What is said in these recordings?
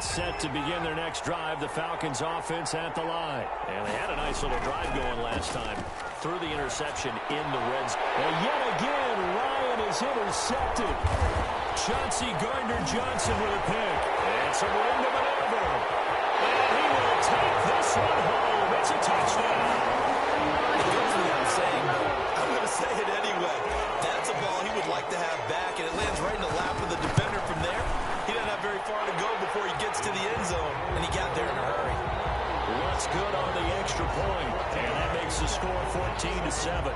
set to begin their next drive. The Falcons offense at the line. And they had a nice little drive going last time. Through the interception in the red zone. And yet again, Ryan is intercepted. Chauncey Gardner-Johnson with a pick. And some room to maneuver. And he will take this one home. It's a touchdown. It goes without saying, but I'm going to say it anyway. That's a ball he would like to have back, and it lands right in the lap of the defender from there. He doesn't have very far to go before he gets to the end zone, and he got there in a hurry. What's good on the extra point, and that makes the score 14-7.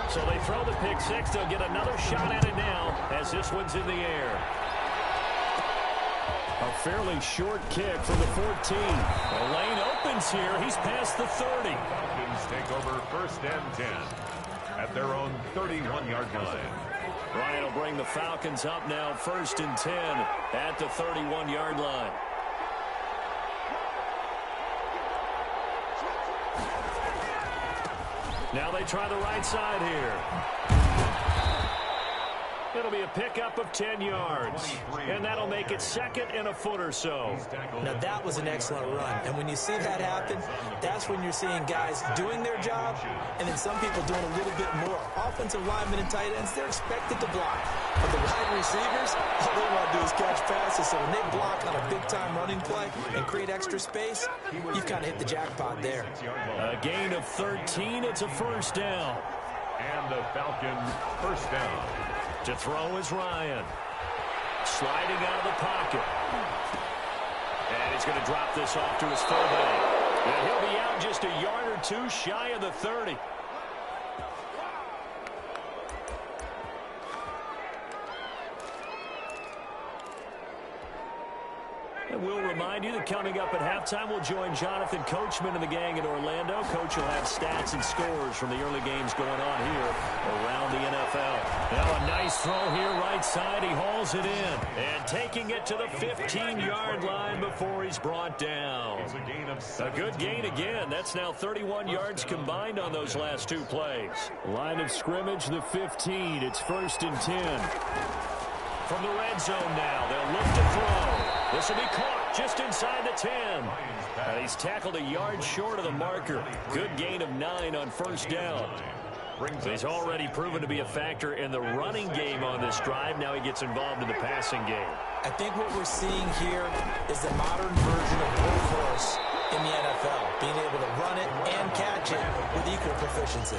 So they throw the pick six. They'll get another shot at it now as this one's in the air. A fairly short kick from the 14. The lane opens here. He's past the 30. Falcons take over 1st and 10 at their own 31-yard line. Ryan will bring the Falcons up now 1st and 10 at the 31-yard line. Now they try the right side here. It'll be a pickup of 10 yards. And that'll make it 2nd and a foot or so. Now that was an excellent run. And when you see that happen, that's when you're seeing guys doing their job and then some people doing a little bit more. Offensive linemen and tight ends, they're expected to block. But the wide receivers, all they want to do is catch passes. So when they block on a big-time running play and create extra space, you've kind of hit the jackpot there. A gain of 13. It's a 1st down. And the Falcons 1st down. To throw is Ryan. Sliding out of the pocket. And he's going to drop this off to his fullback. And he'll be out just a yard or two shy of the 30. And we'll remind you that coming up at halftime, we'll join Jonathan Coachman and the gang in Orlando. Coach will have stats and scores from the early games going on here around the NFL. Now a nice throw here right side. He hauls it in. And taking it to the 15-yard line before he's brought down. A good gain again. That's now 31 yards combined on those last two plays. Line of scrimmage, the 15. It's 1st and 10. From the red zone now, they'll look to throw. This will be caught just inside the 10. And he's tackled a yard short of the marker. Good gain of 9 on 1st down. He's already proven to be a factor in the running game on this drive. Now he gets involved in the passing game. I think what we're seeing here is the modern version of workhorse in the NFL, being able to run it and catch it with equal proficiency.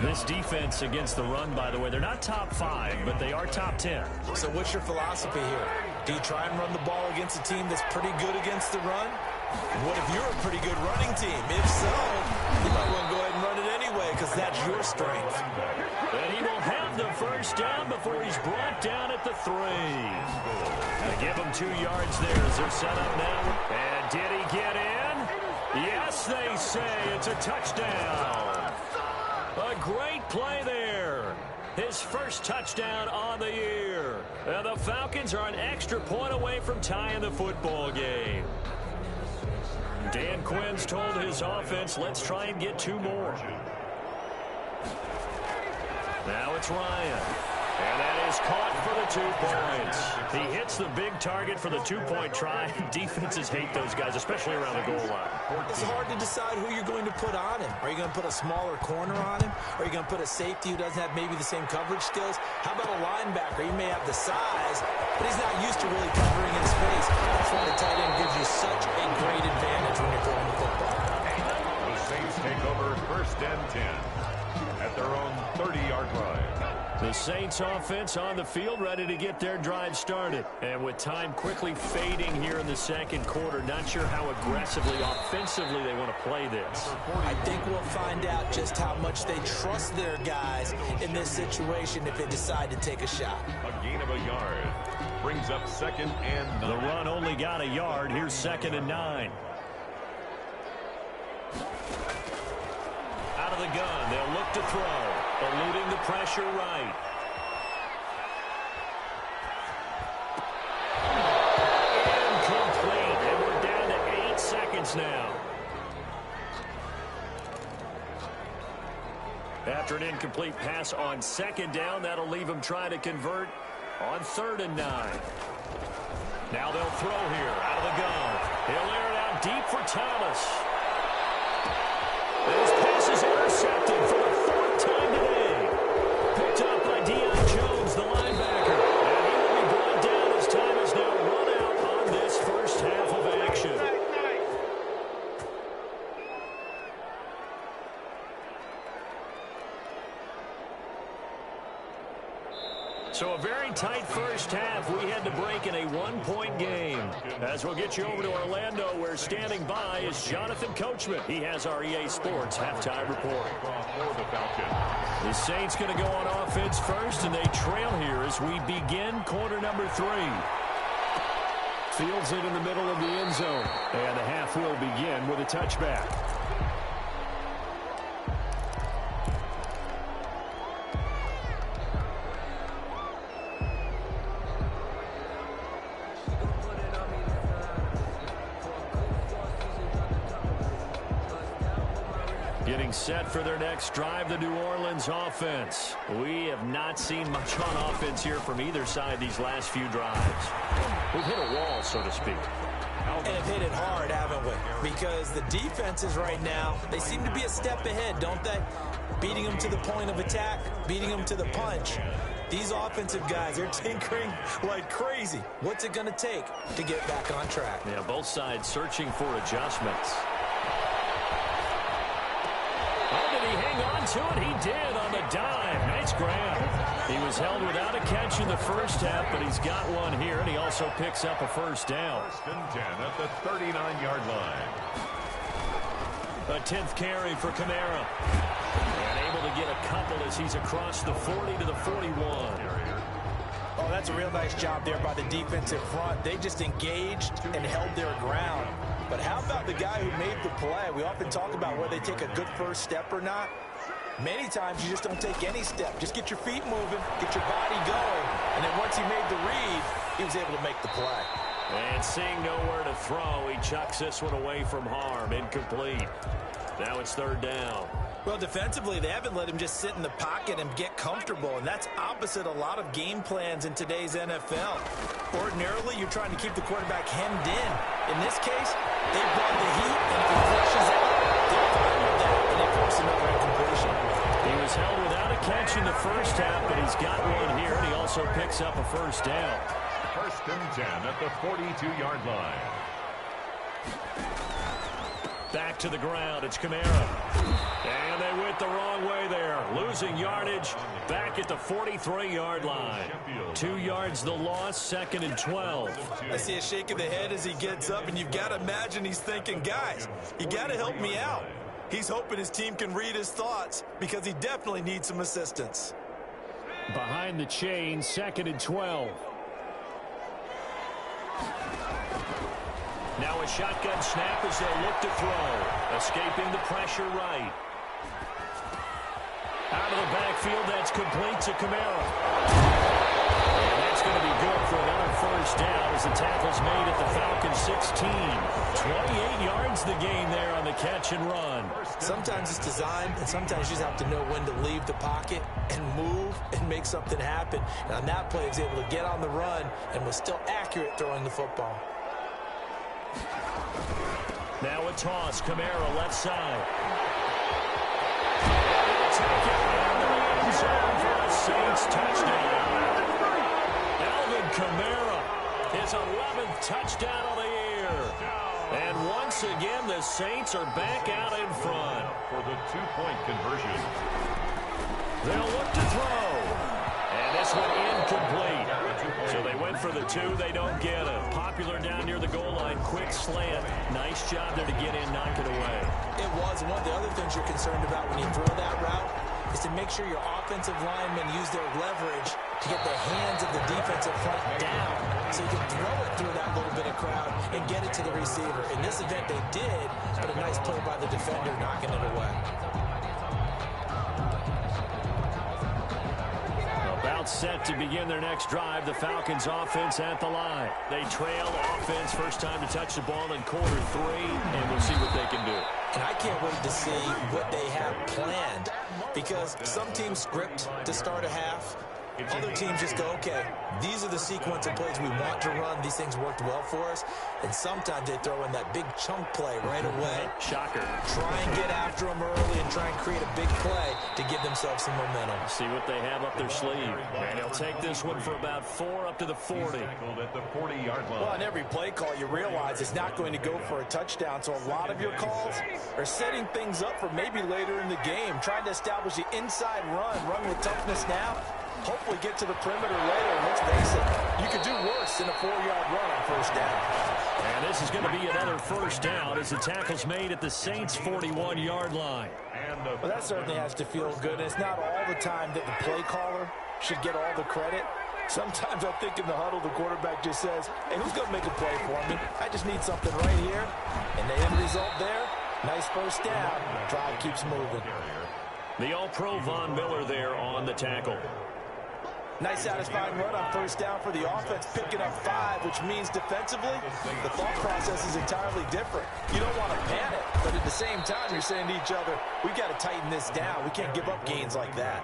This defense against the run, by the way, they're not top 5, but they are top 10. So what's your philosophy here? Do you try and run the ball against a team that's pretty good against the run? What if you're a pretty good running team? If so, you might want to go ahead and run it anyway because that's your strength. And he will have the 1st down before he's brought down at the 3. They give him 2 yards there as they're set up now. And did he get in? Yes, they say it's a touchdown. A great play there. His 1st touchdown on the year. And the Falcons are an extra point away from tying the football game. Dan Quinn's told his offense, let's try and get 2 more. Now it's Ryan. And that is caught for the 2 points. He hits the big target for the 2-point try. Defenses hate those guys, especially around the goal line. It's hard to decide who you're going to put on him. Are you going to put a smaller corner on him? Are you going to put a safety who doesn't have maybe the same coverage skills? How about a linebacker? He may have the size, but he's not used to really covering in space. That's why the tight end gives you such a great advantage when you're throwing the football. The Saints take over 1st and 10 at their own 30-yard line. The Saints offense on the field ready to get their drive started. And with time quickly fading here in the 2nd quarter, not sure how aggressively, offensively they want to play this. I think we'll find out just how much they trust their guys in this situation if they decide to take a shot. A gain of a yard brings up 2nd and 9. The run only got a yard. Here's 2nd and 9. Out of the gun, they'll look to throw. Eluding the pressure right. Incomplete. And we're down to 8 seconds now. After an incomplete pass on 2nd down, that'll leave him trying to convert on 3rd and 9. Now they'll throw here out of the gun. He'll air it out deep for Thomas. His pass is intercepted for the fourth time today. Picked up by Deion Jones, the linebacker. And he will be brought down as time has now run out on this first half of action. So a very tight first half. We had to break in a one-point game. As we'll get you over to Orlando, where standing by is Jonathan Coachman. He has our EA Sports halftime report. The Saints going to go on offense first, and they trail here as we begin quarter number 3. Fields it in the middle of the end zone, and the half will begin with a touchback. Getting set for their next drive, the New Orleans offense. We have not seen much on offense here from either side these last few drives. We've hit a wall, so to speak. And have hit it hard, haven't we? Because the defenses right now, they seem to be a step ahead, don't they? Beating them to the point of attack, beating them to the punch. These offensive guys, they're tinkering like crazy. What's it going to take to get back on track? Yeah, both sides searching for adjustments. Hang on to it. He did on the dive. Nice grab. He was held without a catch in the first half, but he's got one here, and he also picks up a first down. First and 10 at the 39-yard line. A 10th carry for Kamara. And able to get a couple as he's across the 40 to the 41. Oh, that's a real nice job there by the defensive front. They just engaged and held their ground. But how about the guy who made the play? We often talk about whether they take a good first step or not. Many times you just don't take any step. Just get your feet moving, get your body going. And then once he made the read, he was able to make the play. And seeing nowhere to throw, he chucks this one away from harm. Incomplete. Now it's third down. Well, defensively, they haven't let him just sit in the pocket and get comfortable, and that's opposite a lot of game plans in today's NFL. Ordinarily, you're trying to keep the quarterback hemmed in. In this case, they brought the heat, and if he flushes out, they're fine with that, and they force another incompletion. He was held without a catch in the first half, but he's got one here, and he also picks up a first down. First and 10 at the 42-yard line. Back to the ground. It's Kamara. And they went the wrong way there. Losing yardage back at the 43-yard line. 2 yards the loss, second and 12. I see a shake of the head as he gets up, and you've got to imagine he's thinking, guys, you got to help me out. He's hoping his team can read his thoughts because he definitely needs some assistance. Behind the chain, second and 12. Now a shotgun snap as they'll look to throw. Escaping the pressure right. Out of the backfield, that's complete to Kamara. And that's going to be good for another first down as the tackle's made at the Falcons 16. 28 yards the gain there on the catch and run. Sometimes it's designed, and sometimes you just have to know when to leave the pocket and move and make something happen. And on that play, he was able to get on the run and was still accurate throwing the football. Now a toss. Kamara left side. Take it around the end zone for a Saints touchdown. Alvin Kamara, his 11th touchdown of the year. And once again, the Saints are back out in front. For the two-point conversion. They'll look to throw. And this one incomplete. So they went for the two. They don't get it. Popular down near the goal line. Quick slant. Nice job there to get in, knock it away. It was. One of the other things you're concerned about when you throw that route is to make sure your offensive linemen use their leverage to get the hands of the defensive front down so you can throw it through that little bit of crowd and get it to the receiver. In this event, they did, but a nice play by the defender knocking it away. About set to begin their next drive. The Falcons offense at the line. They trail offense. First time to touch the ball in quarter 3, and we'll see what they can do. And I can't wait to see what they have planned, because some teams script to start a half, Other teams just go, okay, these are the sequence of plays we want to run. These things worked well for us. And sometimes they throw in that big chunk play right away. Shocker. Try and get after them early and try and create a big play to give themselves some momentum. See what they have up their sleeve. And he'll take this one for about 4 up to the 40. At the 40-yard line. Well, on every play call, you realize it's not going to go for a touchdown. So a lot of your calls are setting things up for maybe later in the game, trying to establish the inside run with toughness now. Hopefully get to the perimeter later. And let's face it, you could do worse than a 4-yard run on first down. And this is going to be another first down as the tackle's made at the Saints' 41-yard line. Well, that certainly has to feel good. And it's not all the time that the play caller should get all the credit. Sometimes I think in the huddle, the quarterback just says, hey, who's going to make a play for me? I just need something right here. And the end result there, nice first down. Drive keeps moving. The All-Pro Von Miller there on the tackle. Nice satisfying run on first down for the offense, picking up 5, which means defensively, the thought process is entirely different. You don't want to panic, but at the same time, you're saying to each other, we've got to tighten this down. We can't give up gains like that.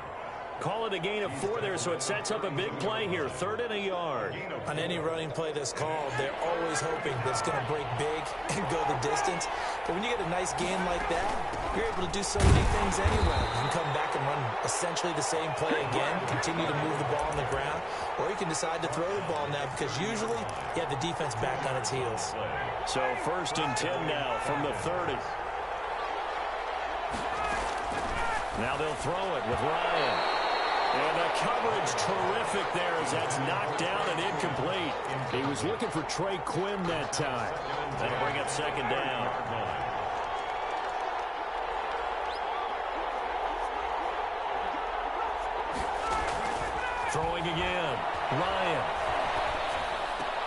Call it a gain of 4 there, so it sets up a big play here, 3rd and a yard. On any running play that's called, they're always hoping that it's going to break big and go the distance. But when you get a nice gain like that, you're able to do so many things anyway. You can come back and run essentially the same play again, continue to move the ball on the ground, or you can decide to throw the ball now because usually you have the defense back on its heels. So 1st and 10 now from the 30. Now they'll throw it with Ryan. And the coverage terrific there as that's knocked down and incomplete. He was looking for Trey Quinn that time. That'll bring up 2nd down. Throwing again. Ryan.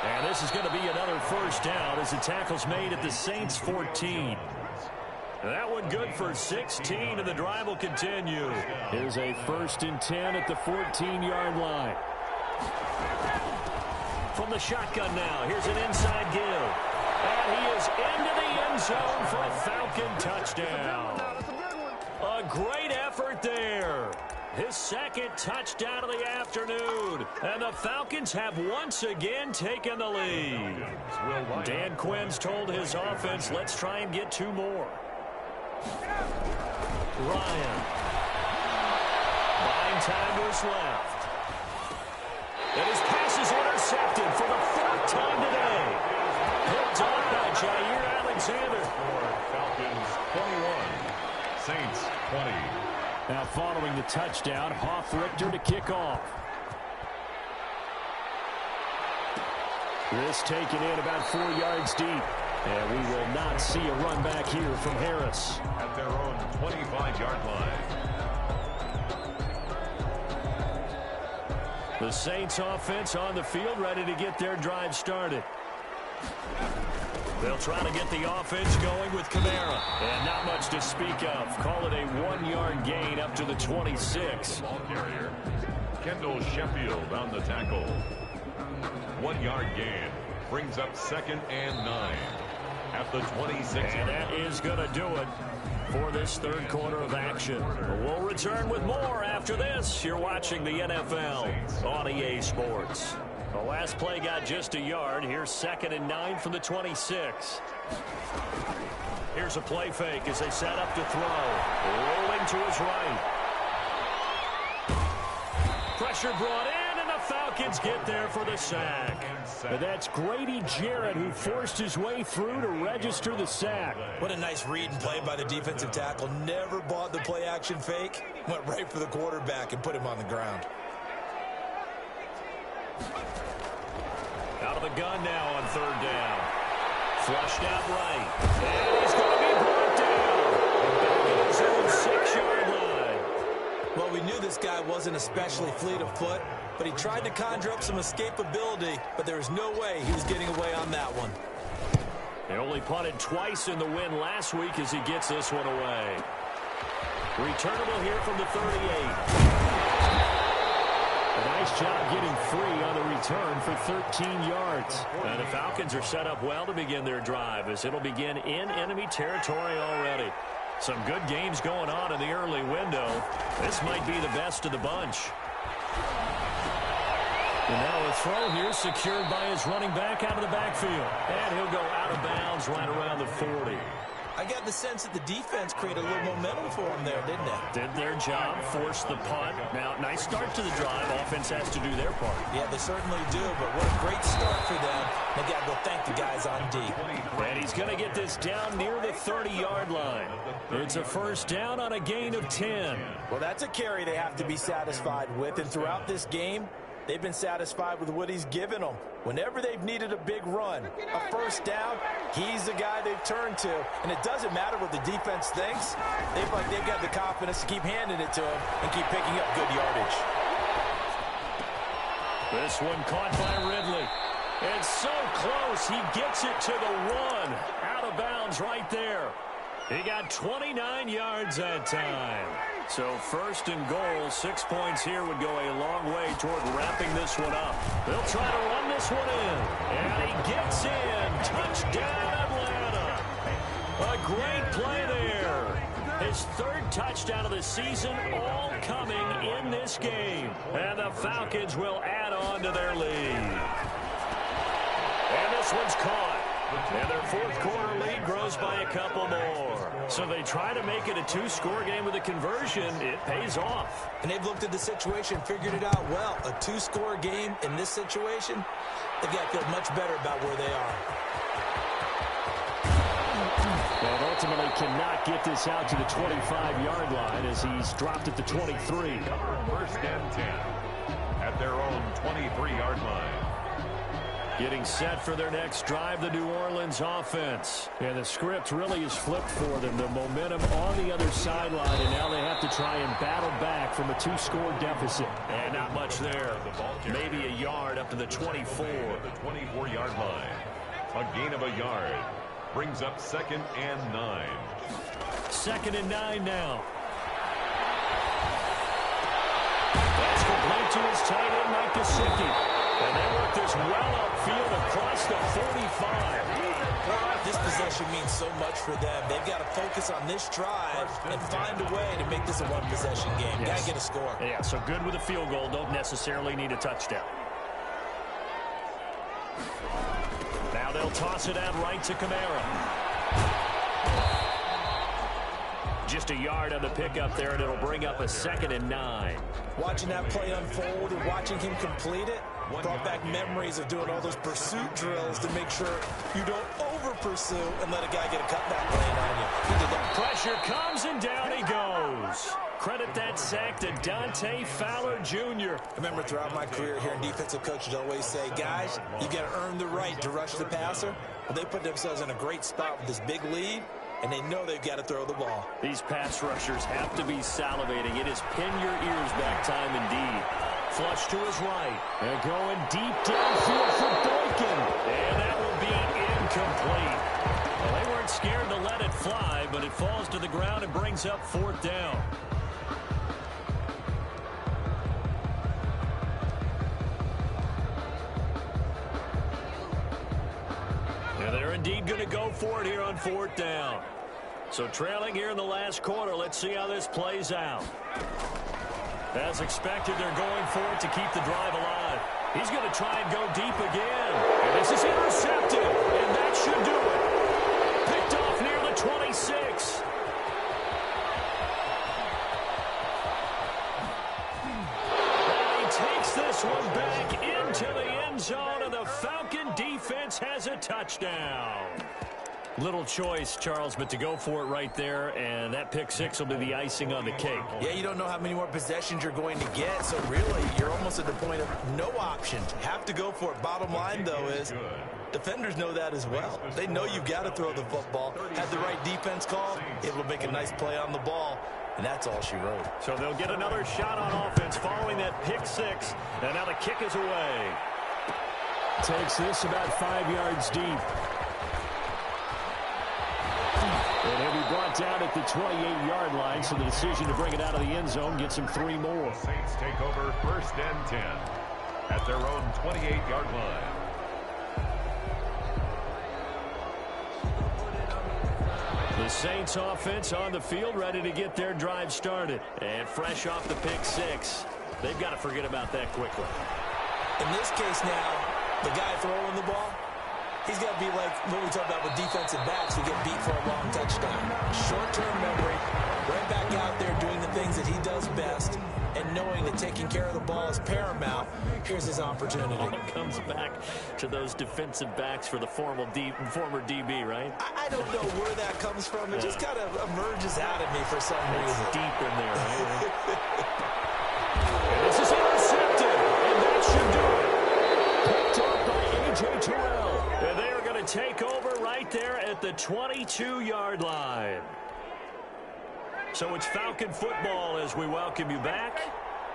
And this is going to be another first down as the tackle's made at the Saints' 14. That one good for 16, and the drive will continue. Here's a 1st and 10 at the 14-yard line. From the shotgun now, here's an inside give. And he is into the end zone for a Falcon touchdown. A great effort there. His 2nd touchdown of the afternoon. And the Falcons have once again taken the lead. Dan Quinn's told his offense, let's try and get 2 more. Ryan. Buying time to his left. And his pass is intercepted for the 4th time today. Picked off by Jair Alexander. Falcons 21, Saints 20. Now following the touchdown, Hoff-Richter to kick off. This taken in about 4 yards deep. And we will not see a run back here from Harris. At their own 25-yard line. The Saints offense on the field ready to get their drive started. They'll try to get the offense going with Kamara. And not much to speak of. Call it a 1-yard gain up to the 26. Ball carrier, Kendall Sheffield on the tackle. 1-yard gain brings up 2nd and 9. At the 26. And that is going to do it for this 3rd quarter of action. We'll return with more after this. You're watching the NFL on EA Sports. The last play got just a yard. Here's 2nd and 9 from the 26. Here's a play fake as they set up to throw. Rolling to his right. Pressure brought in, and the Falcons get there for the sack. But that's Grady Jarrett who forced his way through to register the sack. What a nice read and play by the defensive tackle. Never bought the play-action fake. Went right for the quarterback and put him on the ground. Out of the gun now on 3rd down. Flushed out right. And he's going to be brought down. Back at his own 6-yard line. Well, we knew this guy wasn't especially fleet of foot, but he tried to conjure up some escapability, but there was no way he was getting away on that one. They only punted twice in the win last week as he gets this one away. Returnable here from the 38. A nice job getting free on the return for 13 yards. And the Falcons are set up well to begin their drive as it'll begin in enemy territory already. Some good games going on in the early window. This might be the best of the bunch. And now a throw here secured by his running back out of the backfield. And he'll go out of bounds right around the 40. I got the sense that the defense created a little momentum for him there, didn't it? Did their job, forced the punt. Now, nice start to the drive. Offense has to do their part. Yeah, they certainly do, but what a great start for them. They got to go thank the guys on D. And he's going to get this down near the 30-yard line. It's a first down on a gain of 10. Well, that's a carry they have to be satisfied with, and throughout this game, they've been satisfied with what he's given them. Whenever they've needed a big run, a first down, he's the guy they've turned to. And it doesn't matter what the defense thinks. They've got the confidence to keep handing it to him and keep picking up good yardage. This one caught by Ridley. It's so close, he gets it to the 1. Out of bounds right there. He got 29 yards that time. So first and goal, 6 points here would go a long way toward wrapping this one up. They'll try to run this one in. And he gets in. Touchdown, Atlanta. A great play there. His third touchdown of the season, all coming in this game. And the Falcons will add on to their lead. And this one's caught. And their fourth quarter lead grows by a couple more. So they try to make it a 2-score game with a conversion. It pays off. And they've looked at the situation, figured it out well. A 2-score game in this situation, they've got to feel much better about where they are. And ultimately cannot get this out to the 25-yard line as he's dropped at the 23. First and 10 at their own 23-yard line. Getting set for their next drive, the New Orleans offense. And the script really is flipped for them. The momentum on the other sideline, and now they have to try and battle back from a 2-score deficit. And not much there. Maybe a yard up to the 24. The 24-yard line. A gain of a yard. Brings up 2nd and 9. 2nd and 9 now. That's complete to his tight end, Mike Gesicki. And they work this well upfield across the 45. This possession means so much for them. They've got to focus on this drive and find a way to make this a one-possession game. Got to get a score. Yeah, so good with a field goal. Don't necessarily need a touchdown. Now they'll toss it out right to Kamara. Just a yard on the pickup there, and it'll bring up a 2nd and 9. Watching that play unfold and watching him complete it brought back memories of doing all those pursuit drills to make sure you don't over-pursue and let a guy get a cutback lane on you. He did that. Pressure comes, and down he goes. Credit that sack to Dante Fowler Jr. I remember throughout my career hearing defensive coaches always say, guys, you got to earn the right to rush the passer. Well, they put themselves in a great spot with this big lead, and they know they've got to throw the ball. These pass rushers have to be salivating. It is pin your ears back time indeed. Flush to his right. And going deep downfield for Boykin. And that will be incomplete. Well, they weren't scared to let it fly, but it falls to the ground and brings up 4th down. And they're indeed going to go for it here on 4th down. So trailing here in the last quarter, let's see how this plays out. As expected, they're going for it to keep the drive alive. He's going to try and go deep again. And this is intercepted, and that should do it. Picked off near the 26. And he takes this one back into the end zone, and the Falcon defense has a touchdown. Little choice, Charles, but to go for it right there, and that pick 6 will be the icing on the cake. Yeah, you don't know how many more possessions you're going to get, so really you're almost at the point of no option. Have to go for it. Bottom line, though, is defenders know that as well. They know you've got to throw the football. Had the right defense call, able to make a nice play on the ball, and that's all she wrote. So they'll get another shot on offense following that pick 6, and now the kick is away. Takes this about 5 yards deep. And he'll be brought down at the 28-yard line, so the decision to bring it out of the end zone gets him 3 more. Saints take over 1st and 10 at their own 28-yard line. The Saints offense on the field, ready to get their drive started. And fresh off the pick 6, they've got to forget about that quickly. In this case now, the guy throwing the ball, he's got to be like what we talk about with defensive backs who get beat for a long touchdown. Short-term memory, right back out there doing the things that he does best, and knowing that taking care of the ball is paramount. Here's his opportunity. It comes back to those defensive backs for the former DB, right? I don't know where that comes from. It just kind of emerges out of me for some reason. It's deep in there, right? And this is intercepted, and that should do it. Picked up by A.J. Terrell. And they are going to take over right there at the 22-yard line. So it's Falcon football as we welcome you back.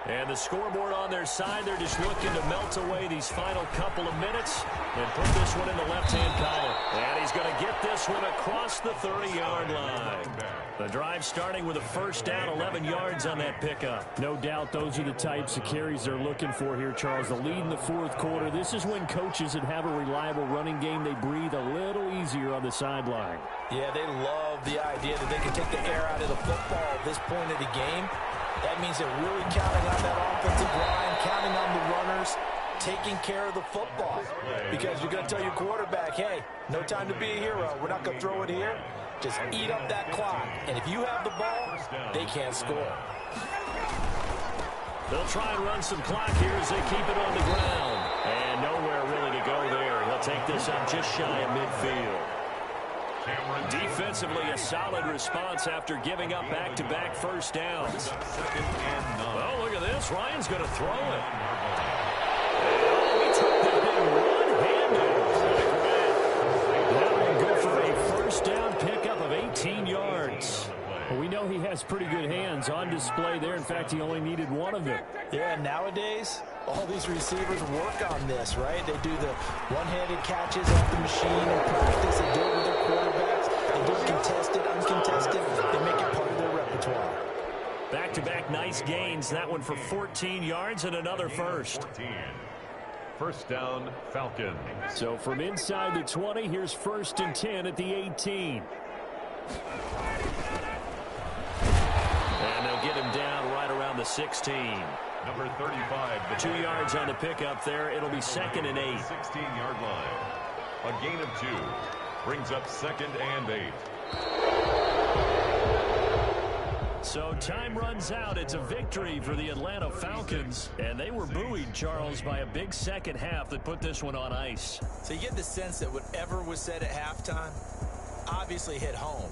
And the scoreboard on their side, they're just looking to melt away these final couple of minutes and put this one in the left-hand column. And he's going to get this one across the 30-yard line. The drive starting with a first down, 11 yards on that pickup. No doubt those are the types of carries they're looking for here, Charles. The lead in the fourth quarter. This is when coaches that have a reliable running game, they breathe a little easier on the sideline. Yeah, they love the idea that they can take the air out of the football at this point of the game. That means they're really counting on that offensive line, counting on the runners, taking care of the football. Because you're going to tell your quarterback, hey, no time to be a hero. We're not going to throw it here. Just eat up that clock. And if you have the ball, they can't score. They'll try and run some clock here as they keep it on the ground. And nowhere really to go there. He'll take this up just shy of midfield. Defensively, a solid response after giving up back-to-back first downs. Oh, look at this. Ryan's going to throw it. And he took that in one-handed. That will go for a first down pickup of 18 yards. Well, we know he has pretty good hands on display there. In fact, he only needed one of them. Yeah, nowadays, all these receivers work on this, right? They do the one-handed catches off the machine in practice. They do it with their quarterbacks. They do it contested, uncontested. They make it part of their repertoire. Back-to-back nice gains. That one for 14 yards and another first. First down, Falcons. So from inside the 20, here's first and 10 at the 18. And they'll get him down right around the 16. Number 35. 2 yards on the pickup there. It'll be second and 8. 16-yard line. A gain of 2. Brings up second and 8. So time runs out. It's a victory for the Atlanta Falcons. And they were buoyed, Charles, by a big second half that put this one on ice. So you get the sense that whatever was said at halftime obviously hit home.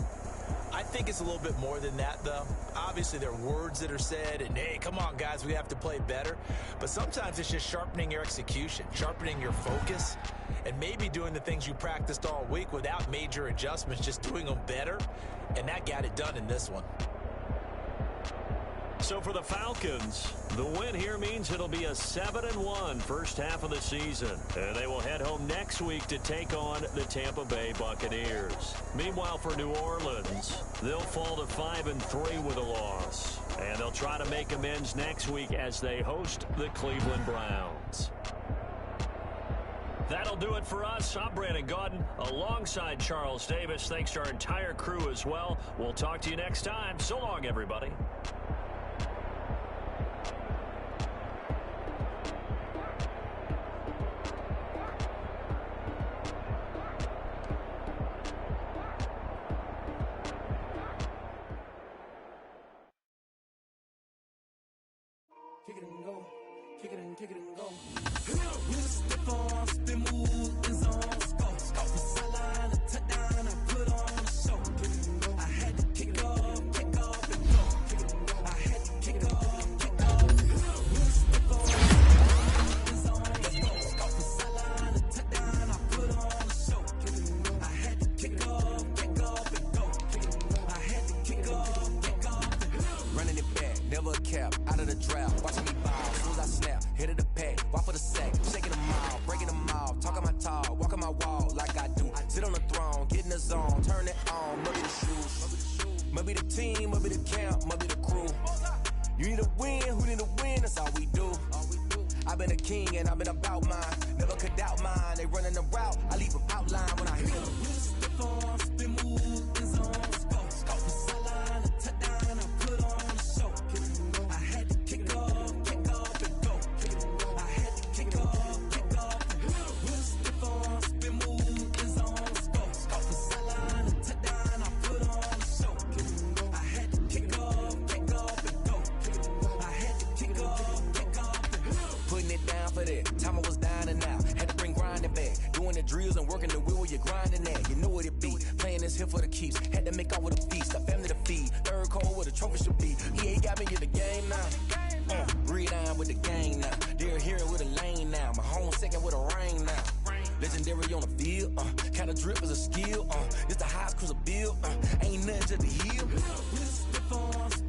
I think it's a little bit more than that, though. Obviously, there are words that are said, and, hey, come on, guys, we have to play better. But sometimes it's just sharpening your execution, sharpening your focus, and maybe doing the things you practiced all week without major adjustments, just doing them better. And that got it done in this one. So for the Falcons, the win here means it'll be a 7-1 first half of the season. And they will head home next week to take on the Tampa Bay Buccaneers. Meanwhile, for New Orleans, they'll fall to 5-3 with a loss. And they'll try to make amends next week as they host the Cleveland Browns. That'll do it for us. I'm Brandon Gaudin alongside Charles Davis. Thanks to our entire crew as well. We'll talk to you next time. So long, everybody. Kick it and go. Kick it and kick it and go. With a stiff arm, spin move, and zone, scope. Off the sideline, a touchdown, I put on a show. I had to kick off, and go. I had to kick off, With a stiff arm, and zone, scope. Off the sideline, a touchdown, I put on a show. I had to kick off, and go. I had to kick off, and go. Running it back, never a cap, out of the draft. Watching me ball, as soon as I snap, hit of the pack, walk for the sack, shaking them all, breaking them all, talking my talk, walking my wall like I do. Sit on the throne, get in the zone, turn it on, maybe the shoes, maybe the team, maybe the camp, maybe the crew. You need a win, who need a win, that's all we do. I've been a king and I've been about mine, never could doubt mine. They running the route, I leave them outline when I hit them. Stiff arm, spin move, and zone, scope. Off the sideline, a touchdown, I put on a show. I had to kick off, and go. I had to kick off. drills and working the wheel where you're grinding at. You know what it be. Playing this here for the keeps. Had to make off with a feast. Got family to feed. Third cold where the trophy should be. He ain't got me in the game now. Breathe down with the gang now. They're here with a lane now. My home second with a rain now. Legendary on the field. Kinda drip is a skill. It's the highest cruiser bill. Ain't nothing to the heel. We just slip on